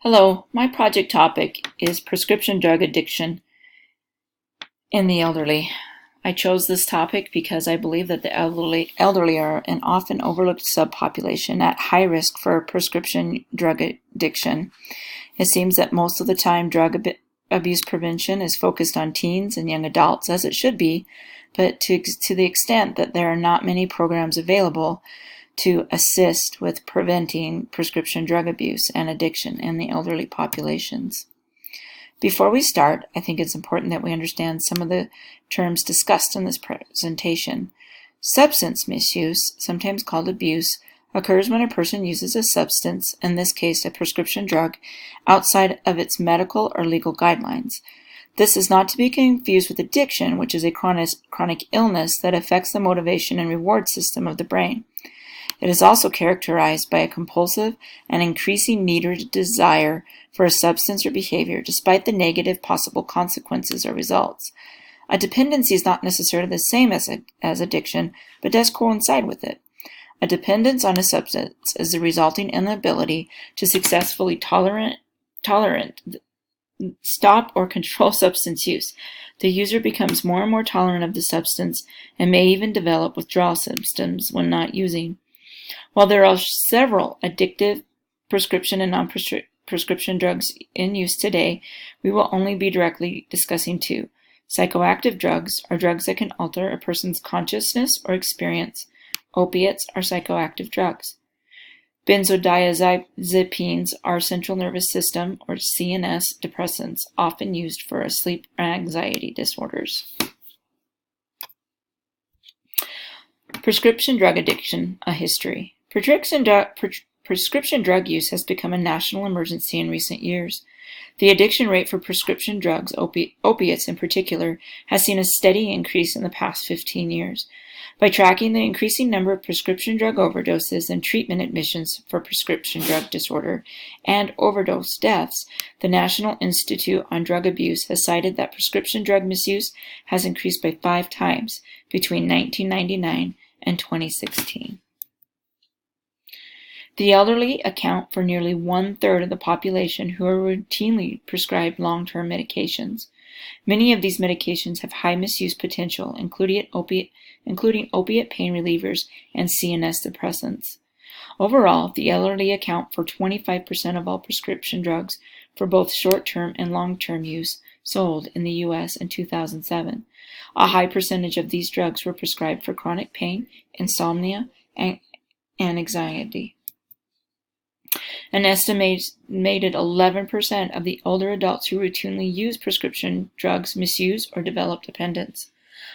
Hello, my project topic is prescription drug addiction in the elderly. I chose this topic because I believe that the elderly are an often overlooked subpopulation at high risk for prescription drug addiction. It seems that most of the time drug abuse prevention is focused on teens and young adults, as it should be, but to the extent that there are not many programs available to assist with preventing prescription drug abuse and addiction in the elderly populations. Before we start, I think it's important that we understand some of the terms discussed in this presentation. Substance misuse, sometimes called abuse, occurs when a person uses a substance, in this case a prescription drug, outside of its medical or legal guidelines. This is not to be confused with addiction, which is a chronic illness that affects the motivation and reward system of the brain. It is also characterized by a compulsive and increasing need or desire for a substance or behavior, despite the negative possible consequences or results. A dependency is not necessarily the same as addiction, but does coincide with it. A dependence on a substance is the resulting inability to successfully tolerate, stop, or control substance use. The user becomes more and more tolerant of the substance and may even develop withdrawal symptoms when not using. While there are several addictive prescription and non-prescription drugs in use today, we will only be directly discussing two. Psychoactive drugs are drugs that can alter a person's consciousness or experience. Opiates are psychoactive drugs. Benzodiazepines are central nervous system or CNS depressants, often used for sleep or anxiety disorders. Prescription drug addiction, a history. Prescription drug use has become a national emergency in recent years. The addiction rate for prescription drugs, opiates in particular, has seen a steady increase in the past 15 years. By tracking the increasing number of prescription drug overdoses and treatment admissions for prescription drug disorder and overdose deaths, the National Institute on Drug Abuse has cited that prescription drug misuse has increased by 5 times between 1999 and 2016. The elderly account for nearly 1/3 of the population who are routinely prescribed long-term medications. Many of these medications have high misuse potential, including opiate pain relievers and CNS depressants. Overall, the elderly account for 25% of all prescription drugs for both short-term and long-term use sold in the U.S. in 2007. A high percentage of these drugs were prescribed for chronic pain, insomnia, and anxiety. An estimated 11% of the older adults who routinely use prescription drugs misuse or develop dependence.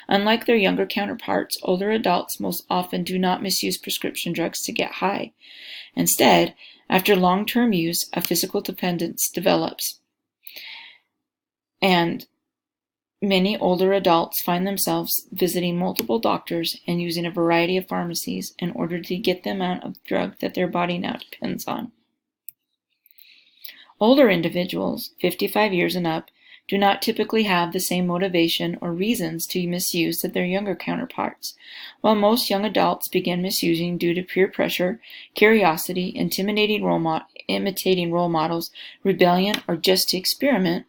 Unlike their younger counterparts, older adults most often do not misuse prescription drugs to get high. Instead, after long-term use, a physical dependence develops. And many older adults find themselves visiting multiple doctors and using a variety of pharmacies in order to get the amount of drug that their body now depends on. Older individuals, 55 years and up, do not typically have the same motivation or reasons to misuse as their younger counterparts. While most young adults begin misusing due to peer pressure, curiosity, imitating role models, rebellion, or just to experiment,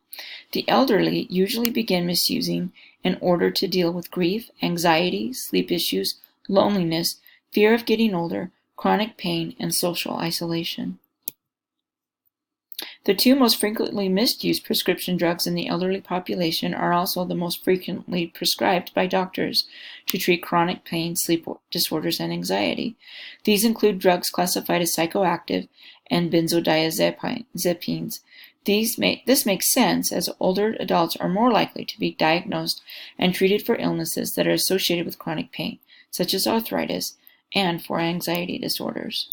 the elderly usually begin misusing in order to deal with grief, anxiety, sleep issues, loneliness, fear of getting older, chronic pain, and social isolation. The two most frequently misused prescription drugs in the elderly population are also the most frequently prescribed by doctors to treat chronic pain, sleep disorders, and anxiety. These include drugs classified as psychoactive and benzodiazepines. This makes sense, as older adults are more likely to be diagnosed and treated for illnesses that are associated with chronic pain, such as arthritis, and for anxiety disorders.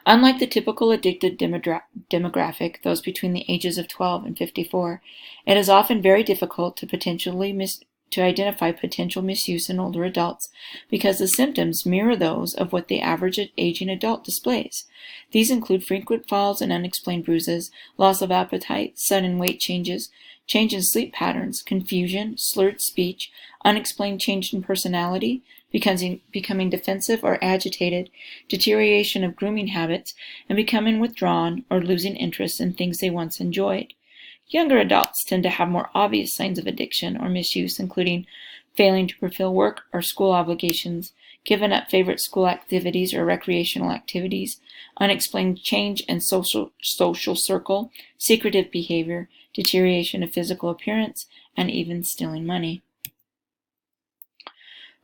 Unlike the typical addicted demographic, those between the ages of 12 and 54, it is often very difficult to to identify potential misuse in older adults because the symptoms mirror those of what the average aging adult displays. These include frequent falls and unexplained bruises, loss of appetite, sudden weight changes, change in sleep patterns, confusion, slurred speech, unexplained change in personality, becoming defensive or agitated, deterioration of grooming habits, and becoming withdrawn or losing interest in things they once enjoyed. Younger adults tend to have more obvious signs of addiction or misuse, including failing to fulfill work or school obligations, giving up favorite school activities or recreational activities, unexplained change in social circle, secretive behavior, deterioration of physical appearance, and even stealing money.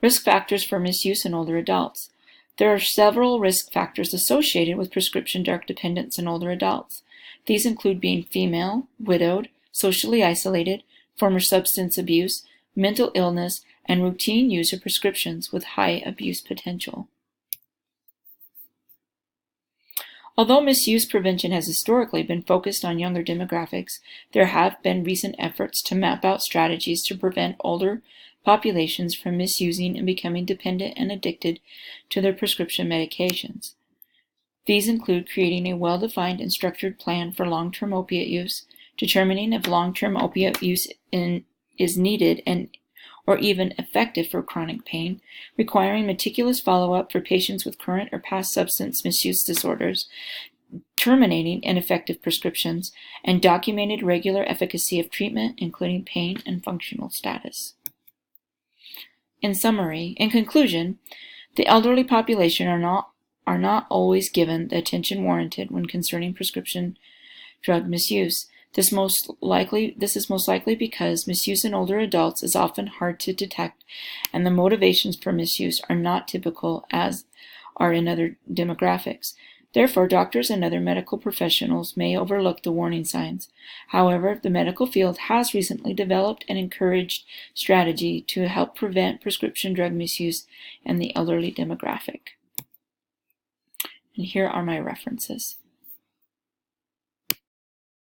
Risk factors for misuse in older adults. There are several risk factors associated with prescription drug dependence in older adults. These include being female, widowed, socially isolated, former substance abuse, mental illness, and routine use of prescriptions with high abuse potential. Although misuse prevention has historically been focused on younger demographics, there have been recent efforts to map out strategies to prevent older populations from misusing and becoming dependent and addicted to their prescription medications. These include creating a well-defined and structured plan for long-term opiate use, determining if long-term opiate use is needed or even effective for chronic pain, requiring meticulous follow-up for patients with current or past substance misuse disorders, terminating ineffective prescriptions, and documented regular efficacy of treatment, including pain and functional status. In conclusion, the elderly population are not always given the attention warranted when concerning prescription drug misuse. This is most likely because misuse in older adults is often hard to detect, and the motivations for misuse are not typical as are in other demographics. Therefore, doctors and other medical professionals may overlook the warning signs. However, the medical field has recently developed and encouraged strategy to help prevent prescription drug misuse in the elderly demographic. And here are my references.